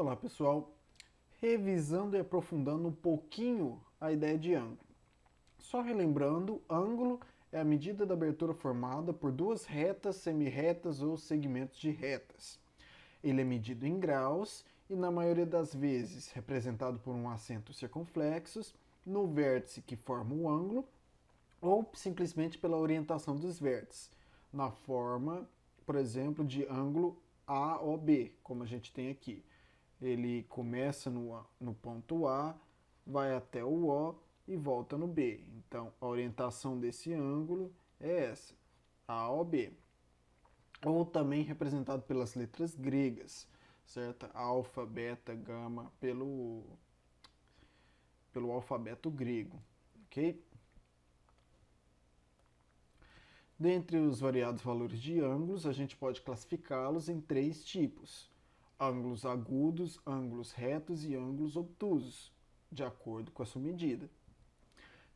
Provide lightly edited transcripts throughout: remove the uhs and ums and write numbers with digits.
Olá pessoal, revisando e aprofundando um pouquinho a ideia de ângulo. Só relembrando, ângulo é a medida da abertura formada por duas retas, semirretas ou segmentos de retas. Ele é medido em graus e na maioria das vezes representado por um acento circunflexos no vértice que forma o ângulo ou simplesmente pela orientação dos vértices, na forma, por exemplo, de ângulo AOB, como a gente tem aqui. Ele começa no ponto A, vai até o O e volta no B. Então, a orientação desse ângulo é essa, AOB. Ou também representado pelas letras gregas, certo? Alfa, beta, gama, pelo alfabeto grego, ok? Dentre os variados valores de ângulos, a gente pode classificá-los em três tipos: ângulos agudos, ângulos retos e ângulos obtusos, de acordo com a sua medida.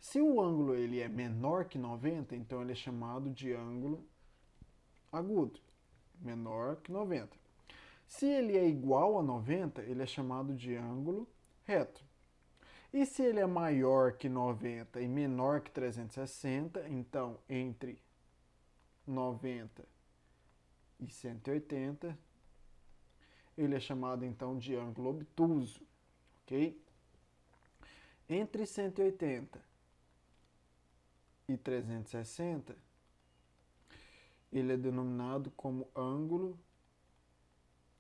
Se o ângulo ele é menor que 90, então ele é chamado de ângulo agudo, menor que 90. Se ele é igual a 90, ele é chamado de ângulo reto. E se ele é maior que 90 e menor que 360, então entre 90 e 180, ele é chamado então de ângulo obtuso, ok? Entre 180 e 360, ele é denominado como ângulo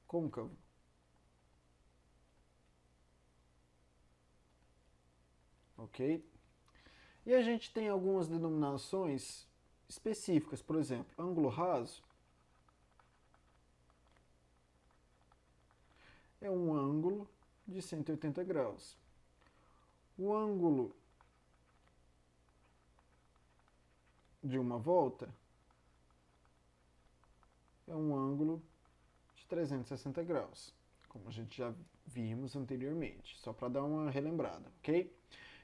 côncavo. Ok? E a gente tem algumas denominações específicas, por exemplo, ângulo raso é um ângulo de 180 graus. O ângulo de uma volta é um ângulo de 360 graus, como a gente já vimos anteriormente, só para dar uma relembrada, ok?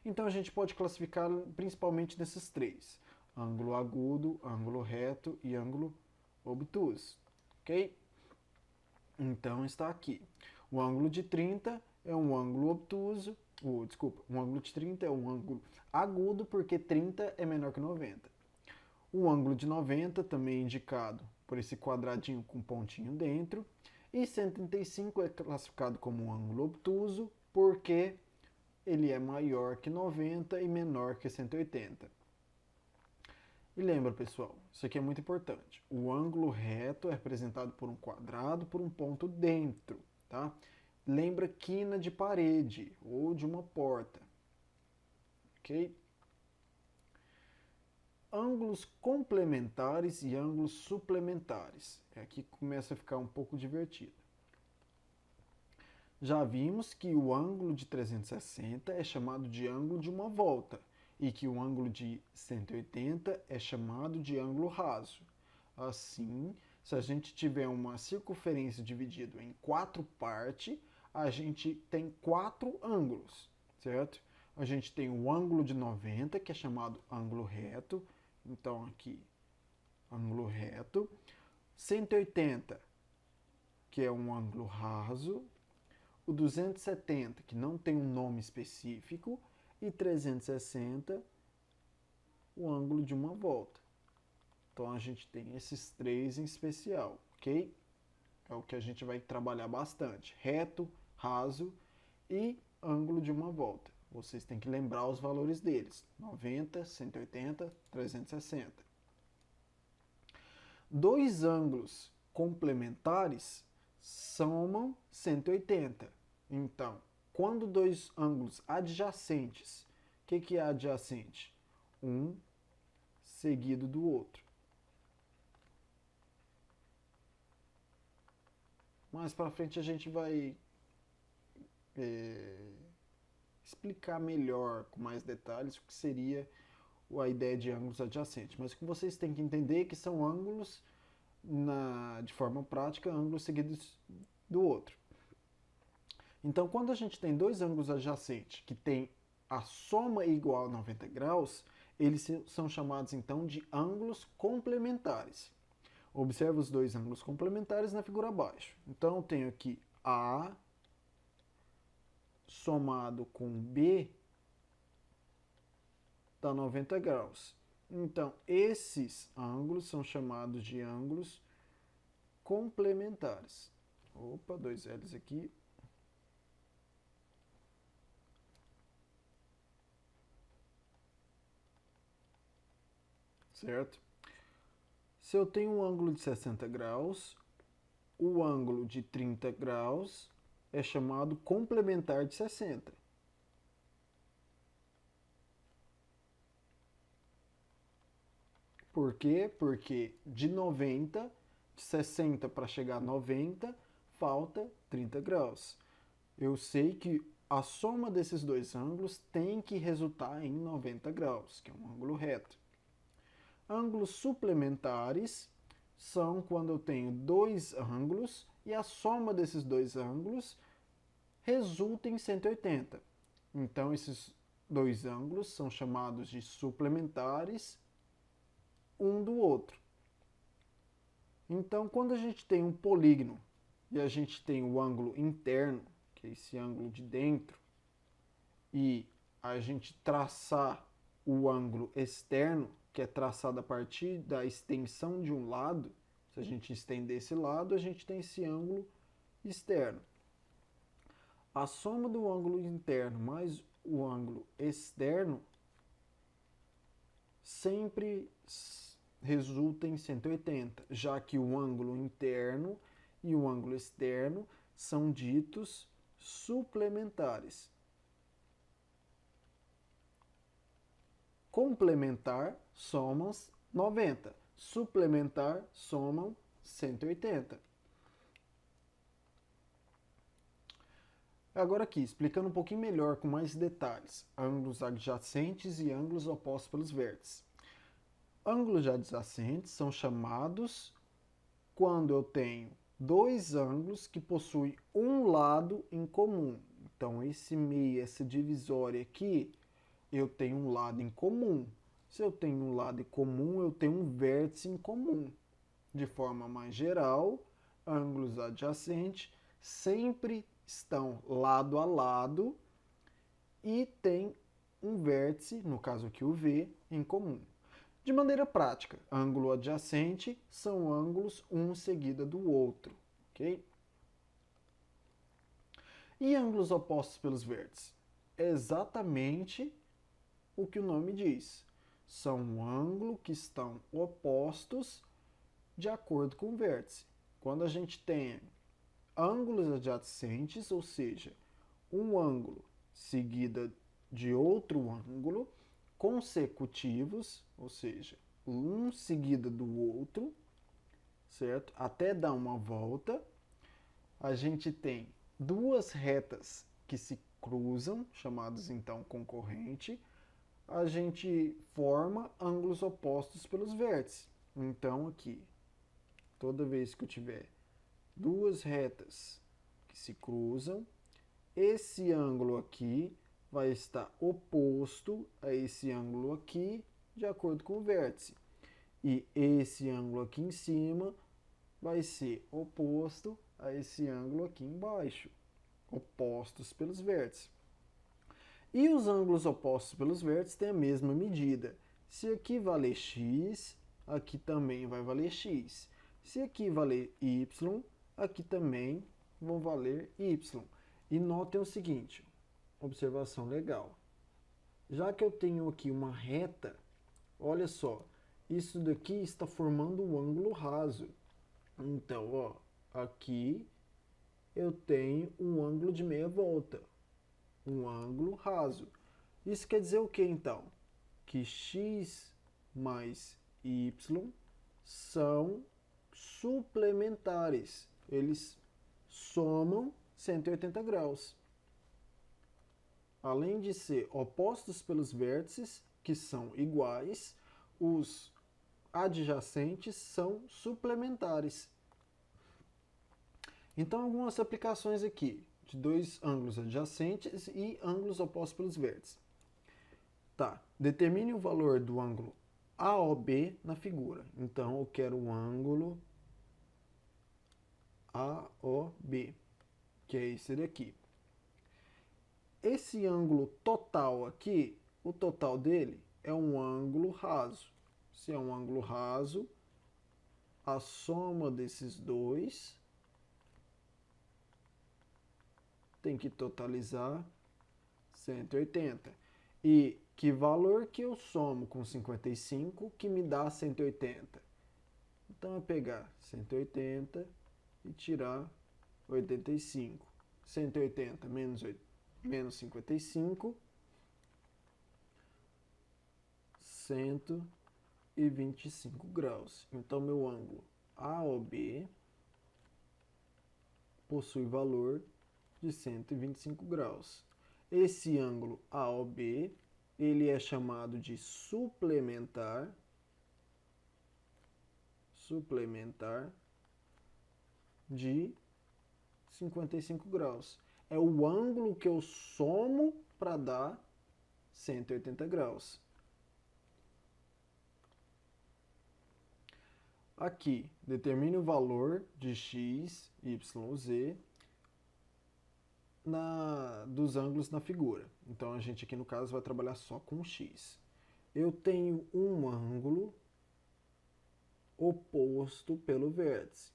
Então a gente pode classificar principalmente nesses três: ângulo agudo, ângulo reto e ângulo obtuso, ok? Então está aqui. O ângulo de 30 é um ângulo obtuso, um ângulo de 30 é um ângulo agudo porque 30 é menor que 90. O ângulo de 90 também é indicado por esse quadradinho com pontinho dentro. E 135 é classificado como um ângulo obtuso porque ele é maior que 90 e menor que 180. E lembra, pessoal, isso aqui é muito importante. O ângulo reto é representado por um quadrado por um ponto dentro, tá? Lembra quina de parede ou de uma porta, ok? Ângulos complementares e ângulos suplementares. É aqui que começa a ficar um pouco divertido. Já vimos que o ângulo de 360 é chamado de ângulo de uma volta e que o ângulo de 180 é chamado de ângulo raso. Assim, se a gente tiver uma circunferência dividida em 4 partes, a gente tem 4 ângulos, certo? A gente tem o ângulo de 90, que é chamado ângulo reto. Então aqui, ângulo reto. 180, que é um ângulo raso. O 270, que não tem um nome específico, e 360, o ângulo de uma volta. Então a gente tem esses três em especial, ok? É o que a gente vai trabalhar bastante: reto, raso e ângulo de uma volta. Vocês têm que lembrar os valores deles: 90, 180, 360. Dois ângulos complementares somam 180. Então, quando dois ângulos adjacentes, o que é adjacente? Um seguido do outro. Mais para frente a gente vai explicar melhor, com mais detalhes, o que seria a ideia de ângulos adjacentes. Mas o que vocês têm que entender é que são ângulos, de forma prática, ângulos seguidos do outro. Então, quando a gente tem dois ângulos adjacentes que têm a soma igual a 90 graus, eles são chamados então de ângulos complementares. Observe os dois ângulos complementares na figura abaixo. Então, eu tenho aqui A somado com B dá 90 graus. Então, esses ângulos são chamados de ângulos complementares. Opa, dois L's aqui. Certo? Se eu tenho um ângulo de 60 graus, o ângulo de 30 graus é chamado complementar de 60. Por quê? Porque de 90, de 60 para chegar a 90, falta 30 graus. Eu sei que a soma desses dois ângulos tem que resultar em 90 graus, que é um ângulo reto. Ângulos suplementares são quando eu tenho dois ângulos e a soma desses dois ângulos resulta em 180. Então, esses dois ângulos são chamados de suplementares um do outro. Então, quando a gente tem um polígono e a gente tem o ângulo interno, que é esse ângulo de dentro, e a gente traçar o ângulo externo, que é traçado a partir da extensão de um lado, se a gente estender esse lado, a gente tem esse ângulo externo. A soma do ângulo interno mais o ângulo externo sempre resulta em 180, já que o ângulo interno e o ângulo externo são ditos suplementares. Complementar somam 90, suplementar somam 180. Agora aqui, explicando um pouquinho melhor, com mais detalhes, ângulos adjacentes e ângulos opostos pelos vértices. Ângulos adjacentes são chamados quando eu tenho dois ângulos que possuem um lado em comum. Então, esse meio, essa divisória aqui, eu tenho um lado em comum. Se eu tenho um lado em comum, eu tenho um vértice em comum. De forma mais geral, ângulos adjacentes sempre estão lado a lado e tem um vértice, no caso aqui o V, em comum. De maneira prática, ângulo adjacente são ângulos um seguido do outro, ok? E ângulos opostos pelos vértices? É exatamente o que o nome diz. São ângulos que estão opostos de acordo com o vértice. Quando a gente tem ângulos adjacentes, ou seja, um ângulo seguido de outro ângulo, consecutivos, ou seja, um seguido do outro, certo? Até dar uma volta, a gente tem duas retas que se cruzam, chamadas então concorrente, a gente forma ângulos opostos pelos vértices. Então aqui, toda vez que eu tiver duas retas que se cruzam, esse ângulo aqui vai estar oposto a esse ângulo aqui, de acordo com o vértice. E esse ângulo aqui em cima vai ser oposto a esse ângulo aqui embaixo, opostos pelos vértices. E os ângulos opostos pelos vértices têm a mesma medida. Se aqui valer x, aqui também vai valer x. Se aqui valer y, aqui também vão valer y. E notem o seguinte, observação legal. Já que eu tenho aqui uma reta, olha só, isso daqui está formando um ângulo raso. Então, ó, aqui eu tenho um ângulo de meia volta, um ângulo raso. Isso quer dizer o que então? Que x mais y são suplementares. Eles somam 180 graus. Além de ser opostos pelos vértices, que são iguais, os adjacentes são suplementares. Então, algumas aplicações aqui de dois ângulos adjacentes e ângulos opostos pelos vértices. Tá, determine o valor do ângulo AOB na figura. Então, eu quero o ângulo AOB, que é esse daqui. esse ângulo total aqui, o total dele é um ângulo raso. Se é um ângulo raso, a soma desses dois tem que totalizar 180. E que valor que eu somo com 55 que me dá 180? Então é pegar 180 e tirar 85. 180 menos 55, 125 graus. Então meu ângulo AOB possui valor de 125 graus. Esse ângulo AOB, ele é chamado de suplementar de 55 graus. É o ângulo que eu somo para dar 180 graus. Aqui, determine o valor de x, y, z dos ângulos na figura. Então, a gente aqui no caso vai trabalhar só com x. Eu tenho um ângulo oposto pelo vértice.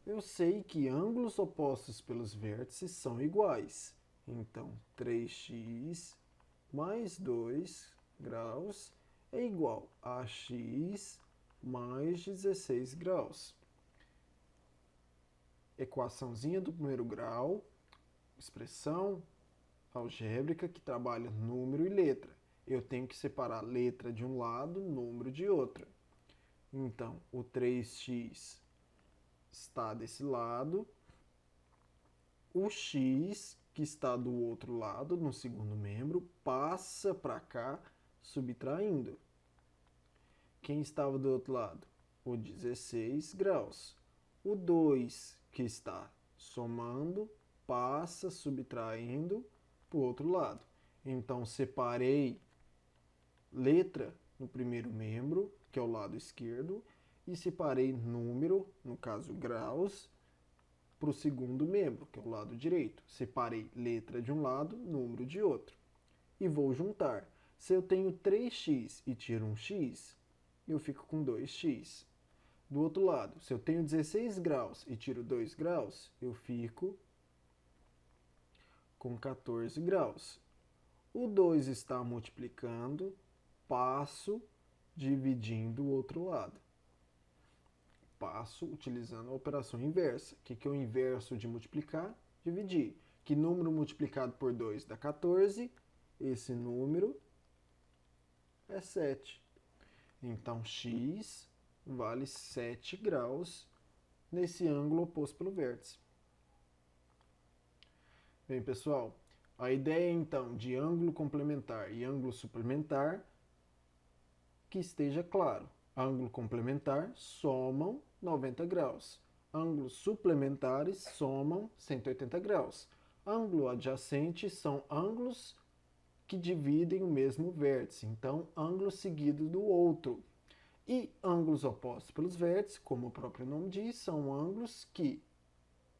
Eu sei que ângulos opostos pelos vértices são iguais. Então, 3x mais 2 graus é igual a x mais 16 graus. Equaçãozinha do primeiro grau, expressão algébrica que trabalha número e letra. Eu tenho que separar letra de um lado, número de outro. Então, o 3x está desse lado, o x, que está do outro lado, no segundo membro, passa para cá, subtraindo. Quem estava do outro lado? O 16 graus. O 2, que está somando, passa, subtraindo, para o outro lado. Então, separei letra no primeiro membro, que é o lado esquerdo, e separei número, no caso graus, para o segundo membro, que é o lado direito. Separei letra de um lado, número de outro. E vou juntar. Se eu tenho 3x e tiro um x, eu fico com 2x. Do outro lado, se eu tenho 16 graus e tiro 2 graus, eu fico com 14 graus. O 2 está multiplicando, passo dividindo o outro lado. Passo utilizando a operação inversa. O que é o inverso de multiplicar? Dividir. Que número multiplicado por 2 dá 14? Esse número é 7. Então, x vale 7 graus nesse ângulo oposto pelo vértice. Bem, pessoal, a ideia então de ângulo complementar e ângulo suplementar, que esteja claro. Ângulo complementar somam 90 graus. Ângulos suplementares somam 180 graus. Ângulo adjacente são ângulos que dividem o mesmo vértice. Então, ângulo seguido do outro. E ângulos opostos pelos vértices, como o próprio nome diz, são ângulos que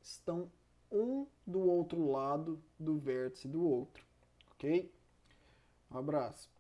estão um do outro lado do vértice do outro. Ok? Um abraço.